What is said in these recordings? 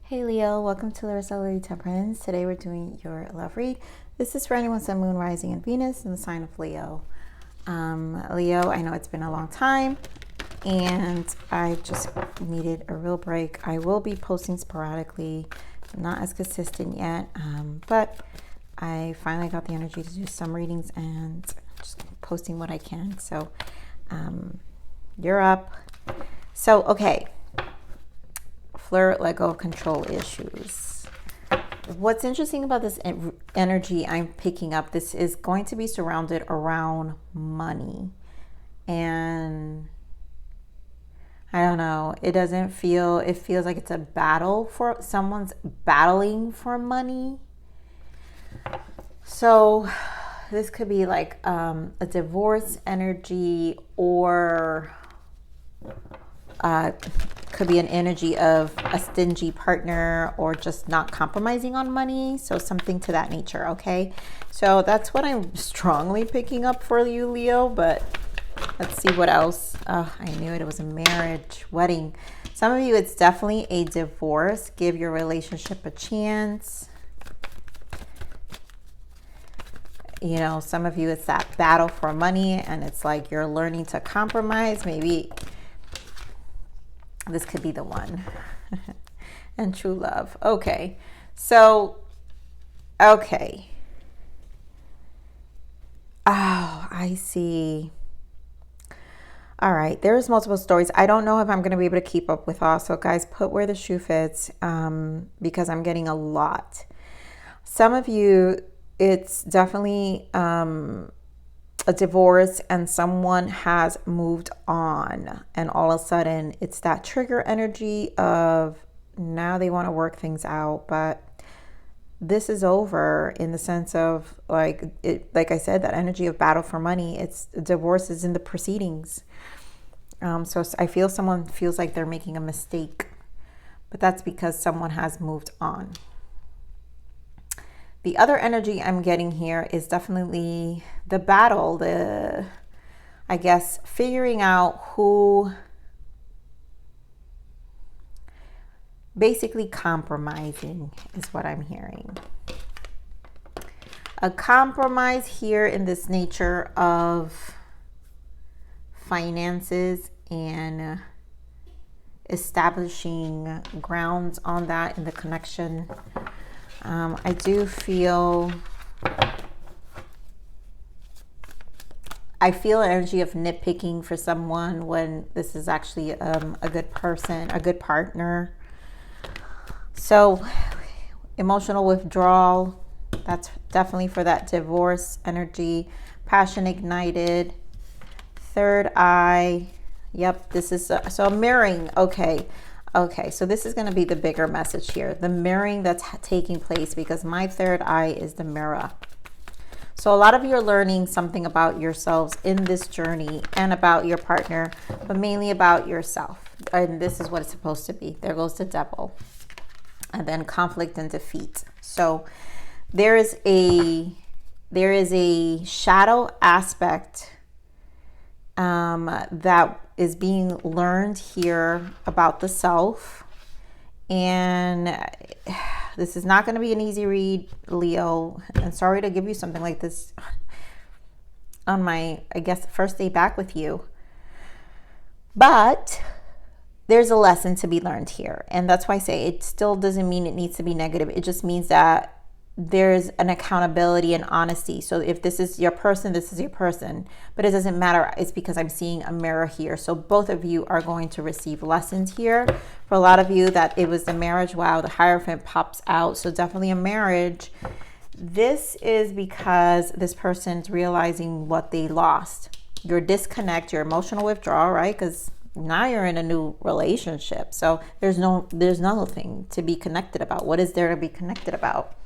Hey Leo, welcome to Larissa Lady Temperance. Today we're doing your love read. This is for anyone sun, moon, rising, and Venus in the sign of Leo. Leo, I know it's been a long time and I just needed a real break. I will be posting sporadically, not as consistent yet, but I finally got the energy to do some readings and just posting what I can. So you're up. So, okay. Flirt, let go, control issues. What's interesting about this energy I'm picking up, this is going to be surrounded around money. And I don't know, it feels like it's a battle for someone's battling for money. So this could be like a divorce energy, or could be an energy of a stingy partner or just not compromising on money. So something to that nature, okay? So that's what I'm strongly picking up for you, Leo, but let's see what else. Oh, I knew it. It was a marriage, wedding. Some of you, it's definitely a divorce. Give your relationship a chance. You know, some of you, it's that battle for money and it's like you're learning to compromise. Maybe this could be the one. And true love. Okay. So, okay. Oh, I see. All right. There's multiple stories. I don't know if I'm going to be able to keep up with all. So guys, put where the shoe fits, because I'm getting a lot. Some of you, it's definitely a divorce and someone has moved on, and all of a sudden it's that trigger energy of now they want to work things out, but this is over in the sense of like I said, that energy of battle for money. It's divorce is in the proceedings. So I feel someone feels like they're making a mistake, but that's because someone has moved on. The other energy I'm getting here is definitely the battle, I guess, figuring out who, basically compromising is what I'm hearing. A compromise here in this nature of finances and establishing grounds on that in the connection. I do feel, energy of nitpicking for someone when this is actually a good person, a good partner. So emotional withdrawal, that's definitely for that divorce energy. Passion ignited. Third eye. Yep, this is so mirroring. Okay, so this is going to be the bigger message here. The mirroring that's taking place, because my third eye is the mirror. So a lot of you are learning something about yourselves in this journey and about your partner, but mainly about yourself. And this is what it's supposed to be. There goes the devil. And then conflict and defeat. So there is a shadow aspect that is being learned here about the self. And this is not going to be an easy read, Leo. And sorry to give you something like this on my, I guess, first day back with you. But there's a lesson to be learned here. And that's why I say it still doesn't mean it needs to be negative. It just means that there's an accountability and honesty. So if this is your person, this is your person. But it doesn't matter. It's because I'm seeing a mirror here. So both of you are going to receive lessons here. For a lot of you, that it was the marriage. Wow, the Hierophant pops out. So definitely a marriage. This is because this person's realizing what they lost. Your disconnect, your emotional withdrawal, right? Because now you're in a new relationship. So there's nothing to be connected about. What is there to be connected about?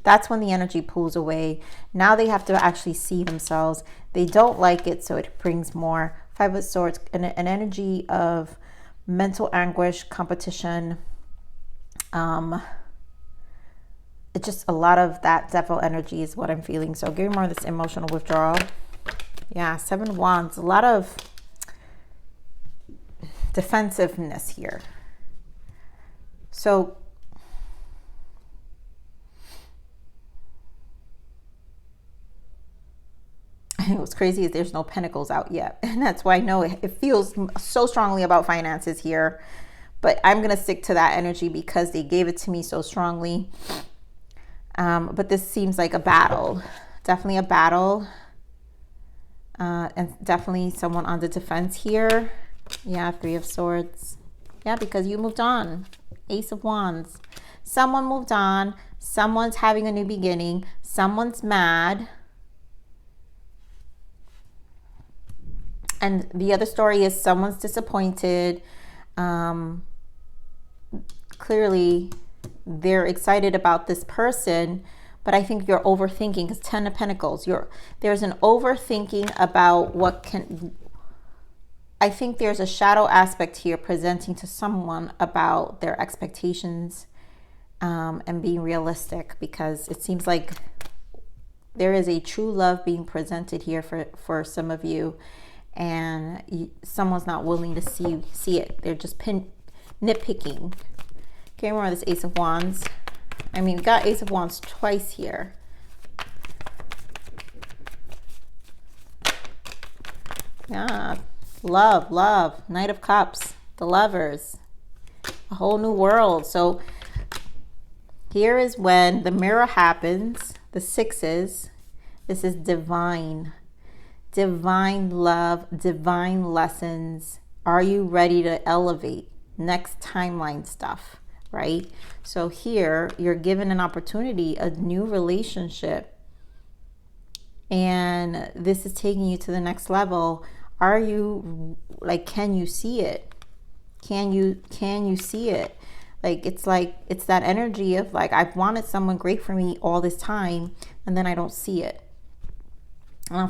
That's when the energy pulls away. Now they have to actually see themselves. They don't like it, so it brings more. Five of Swords, an energy of mental anguish, competition. It's just a lot of that devil energy is what I'm feeling. So give me more of this emotional withdrawal. Yeah, Seven of Wands. A lot of defensiveness here. So What's crazy is there's no pentacles out yet. And that's why I know it feels so strongly about finances here. But I'm going to stick to that energy because they gave it to me so strongly. But this seems like a battle. Definitely a battle. And definitely someone on the defense here. Yeah, 3 of Swords. Yeah, because you moved on. Ace of Wands. Someone moved on. Someone's having a new beginning. Someone's mad. And the other story is someone's disappointed. Clearly, they're excited about this person, but I think you're overthinking because 10 of Pentacles. There's an overthinking about what can... I think there's a shadow aspect here presenting to someone about their expectations and being realistic, because it seems like there is a true love being presented here for some of you, and someone's not willing to see it. They're just nitpicking. Okay, remember this Ace of Wands. I mean, we got Ace of Wands twice here. Yeah, love, Knight of Cups, the Lovers, a whole new world. So here is when the mirror happens, the 6s. This is divine love, divine lessons. Are you ready to elevate? Next timeline stuff, right? So here you're given an opportunity, a new relationship, and this is taking you to the next level. Are you, like, can you see it? Can you see it? Like, it's that energy of like, I've wanted someone great for me all this time, and then I don't see it.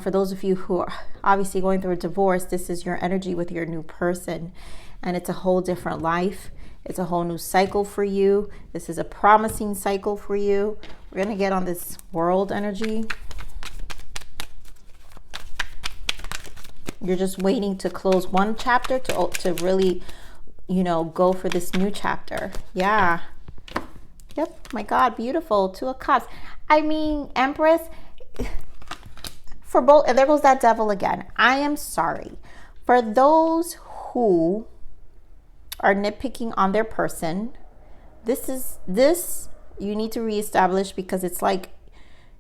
For those of you who are obviously going through a divorce, this is your energy with your new person, and it's a whole different life. It's a whole new cycle for you. This is a promising cycle for you. We're going to get on this world energy. You're just waiting to close one chapter to really, go for this new chapter. Yeah. Yep. My God, beautiful. 2 of Cups. I mean, Empress, for both, and there goes that devil again. I am sorry. For those who are nitpicking on their person, this you need to reestablish, because it's like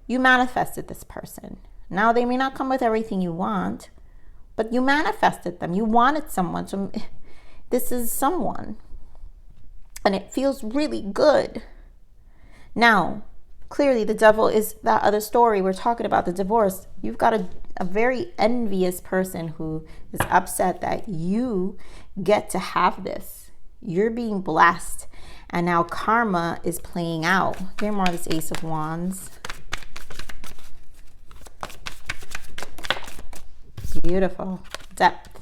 you manifested this person. Now, they may not come with everything you want, but you manifested them. You wanted someone. So this is someone. And it feels really good. Now, clearly the devil is that other story. We're talking about the divorce. You've got a very envious person who is upset that you get to have this. You're being blessed. And now karma is playing out. Here more of this Ace of Wands. Beautiful. Depth,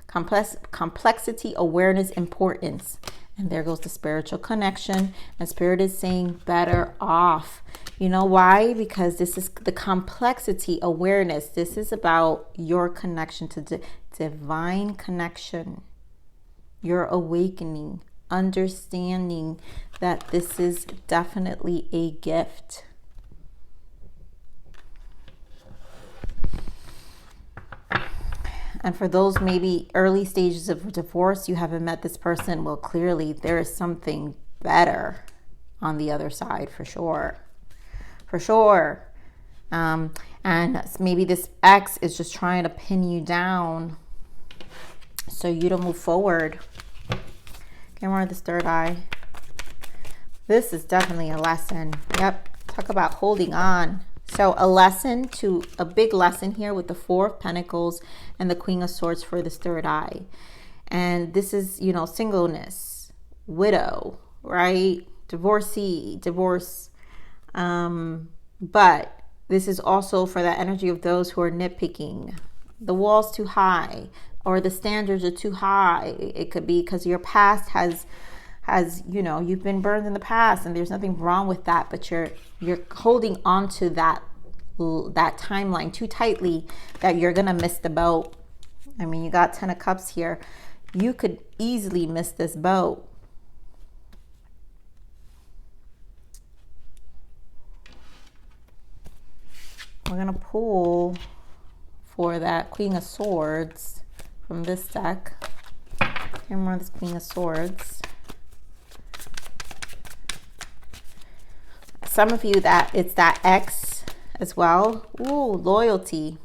complexity, awareness, importance. And there goes the spiritual connection. And Spirit is saying better off. You know why? Because this is the complexity, awareness. This is about your connection to divine connection. Your awakening, understanding that this is definitely a gift. And for those maybe early stages of divorce, you haven't met this person. Well, clearly there is something better on the other side, for sure. For sure. And maybe this ex is just trying to pin you down so you don't move forward. Okay, more of this third eye. This is definitely a lesson. Yep. Talk about holding on. So a big lesson here with the 4 of Pentacles and the Queen of Swords for this third eye. And this is, singleness, widow, right? Divorcee, divorce. But this is also for that energy of those who are nitpicking. The wall's too high, or the standards are too high. It could be because your past has you've been burned in the past, and there's nothing wrong with that, but you're holding on to that timeline too tightly that you're gonna miss the boat. I mean, you got 10 of Cups here. You could easily miss this boat. We're gonna pull for that Queen of Swords from this deck. Hear more of this Queen of Swords. Some of you, that it's that ex as well. Ooh, loyalty.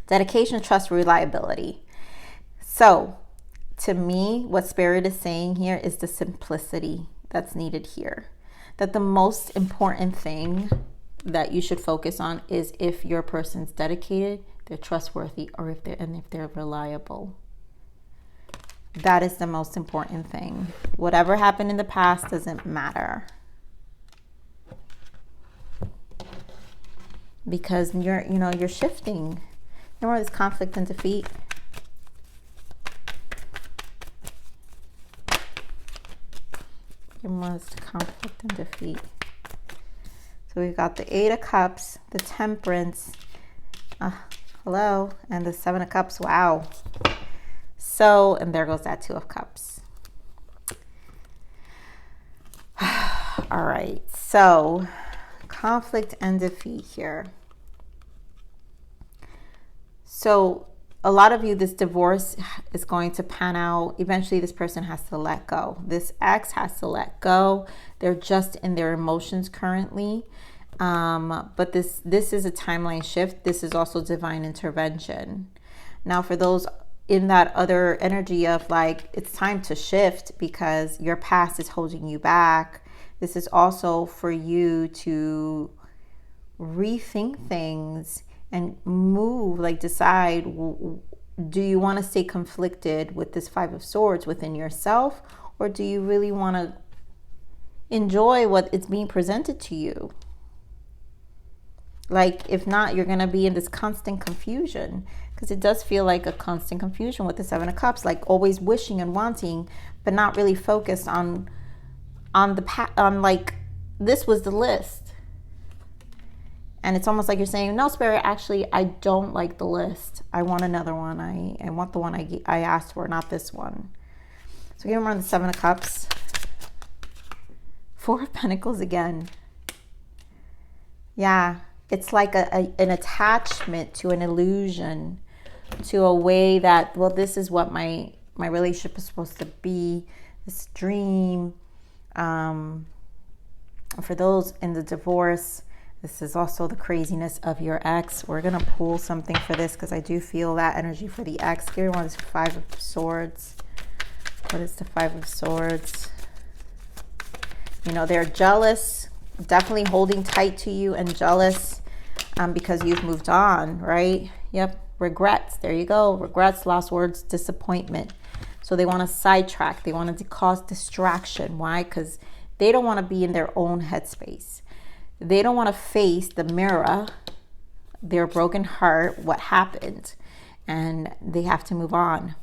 Dedication, trust, reliability. So to me, what Spirit is saying here is the simplicity that's needed here. That the most important thing that you should focus on is if your person's dedicated, they're trustworthy, or if they're reliable. That is the most important thing. Whatever happened in the past doesn't matter. Because you're shifting. You know, this conflict and defeat. There was conflict and defeat. So we've got the Eight of Cups, the Temperance, hello, and the Seven of Cups. Wow. So, and there goes that Two of Cups. All right, so conflict and defeat here. So a lot of you, this divorce is going to pan out. Eventually, this person has to let go. This ex has to let go. They're just in their emotions currently. But this is a timeline shift. This is also divine intervention. Now, for those in that other energy of like, it's time to shift because your past is holding you back. This is also for you to rethink things and move, like decide, do you want to stay conflicted with this Five of Swords within yourself, or do you really want to enjoy what is being presented to you? Like, if not, you're going to be in this constant confusion, because it does feel like a constant confusion with the Seven of Cups, like always wishing and wanting, but not really focused on like, this was the list. And it's almost like you're saying, no, Spirit, actually, I don't like the list. I want another one. I want the one I asked for, not this one. So give them the Seven of Cups. Four of Pentacles again. Yeah, it's like an attachment to an illusion, to a way that, well, this is what my relationship is supposed to be, this dream. For those in the divorce, this is also the craziness of your ex. We're going to pull something for this because I do feel that energy for the ex. Give me one is Five of Swords. What is the Five of Swords? You know, they're jealous, definitely holding tight to you and jealous because you've moved on, right? Yep. Regrets. There you go. Regrets, lost words, disappointment. So they want to sidetrack. They want to cause distraction. Why? Because they don't want to be in their own headspace. They don't want to face the mirror, their broken heart, what happened, and they have to move on.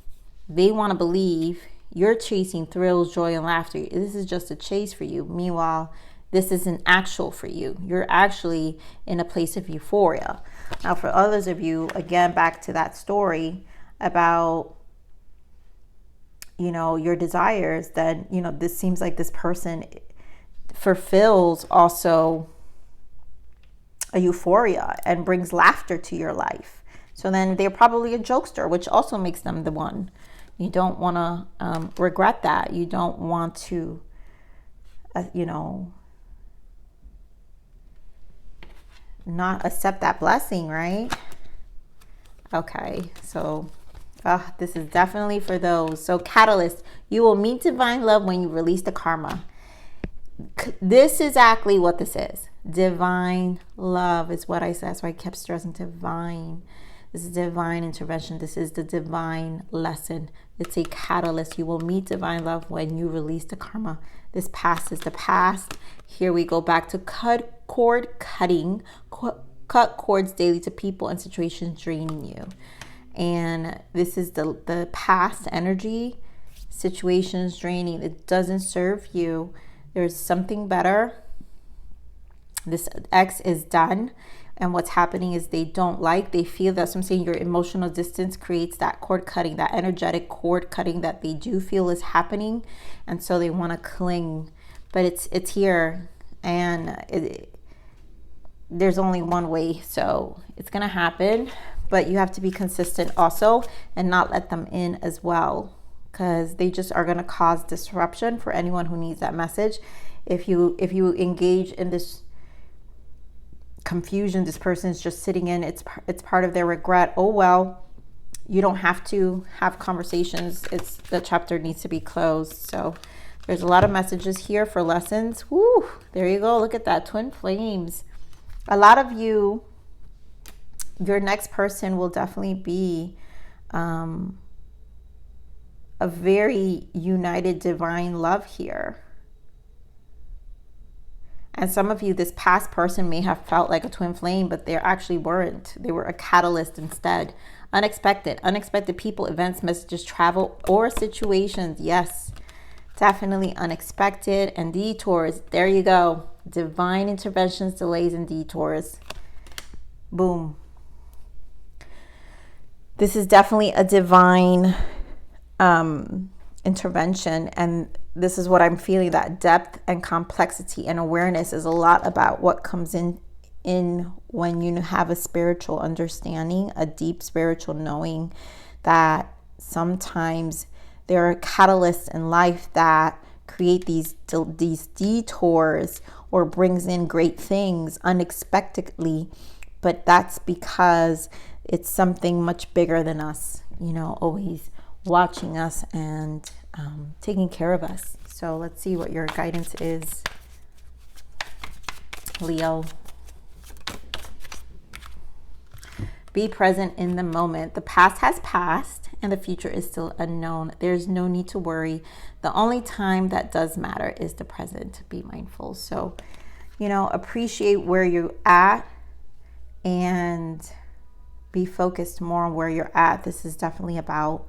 They want to believe you're chasing thrills, joy, and laughter. This is just a chase for you. Meanwhile, this isn't actual for you. You're actually in a place of euphoria. Now, for others of you, again, back to that story about, you know, your desires, then, you know, this seems like this person fulfills also a euphoria and brings laughter to your life. So then they're probably a jokester, which also makes them the one. You don't want to regret that. You don't want to, you know, not accept that blessing, right? Okay, so this is definitely for those. So catalyst, you will meet divine love when you release the karma. This is exactly what this is. Divine love is what I said. That's why I kept stressing divine. This is divine intervention. This is the divine lesson. It's a catalyst. You will meet divine love when you release the karma. This past is the past. Here we go back to cut cords daily to people and situations draining you. And this is the past energy, situations draining. It doesn't serve you. There's something better. This ex is done. And what's happening is they feel, that's what I'm saying, your emotional distance creates that cord cutting, that energetic cord cutting that they do feel is happening. And so they want to cling. But it's here. And there's only one way, so it's gonna happen, but you have to be consistent also and not let them in as well, because they just are gonna cause disruption for anyone who needs that message. If you engage in this confusion, this person is just sitting in, it's part of their regret. Oh well, you don't have to have conversations. It's the chapter needs to be closed. So there's a lot of messages here for lessons. Woo, there you go. Look at that, twin flames. A lot of you, your next person will definitely be a very united divine love here. And some of you, this past person may have felt like a twin flame, but they actually weren't. They were a catalyst instead. Unexpected people, events, messages, travel, or situations. Yes, definitely unexpected. And detours. There you go. Divine interventions, delays, and detours. Boom. This is definitely a divine intervention, and this is what I'm feeling, that depth and complexity and awareness is a lot about what comes in when you have a spiritual understanding, a deep spiritual knowing that sometimes there are catalysts in life that create these detours or brings in great things unexpectedly, but that's because it's something much bigger than us, always watching us and taking care of us. So let's see what your guidance is, Leo. Be present in the moment. The past has passed and the future is still unknown. There's no need to worry. The only time that does matter is the present. Be mindful. So, appreciate where you're at and be focused more on where you're at. This is definitely about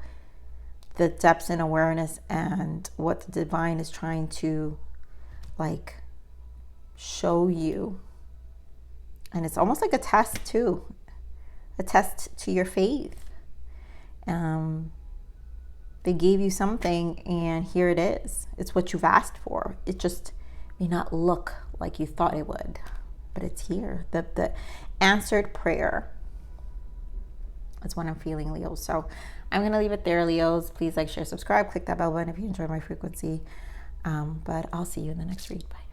the depths and awareness and what the divine is trying to show you. And it's almost like a test too, a test to your faith. They gave you something and here it is. It's what you've asked for. It just may not look like you thought it would, but it's here. The answered prayer. That's what I'm feeling, Leo. So I'm going to leave it there, Leos. Please like, share, subscribe. Click that bell button if you enjoy my frequency. But I'll see you in the next read. Bye.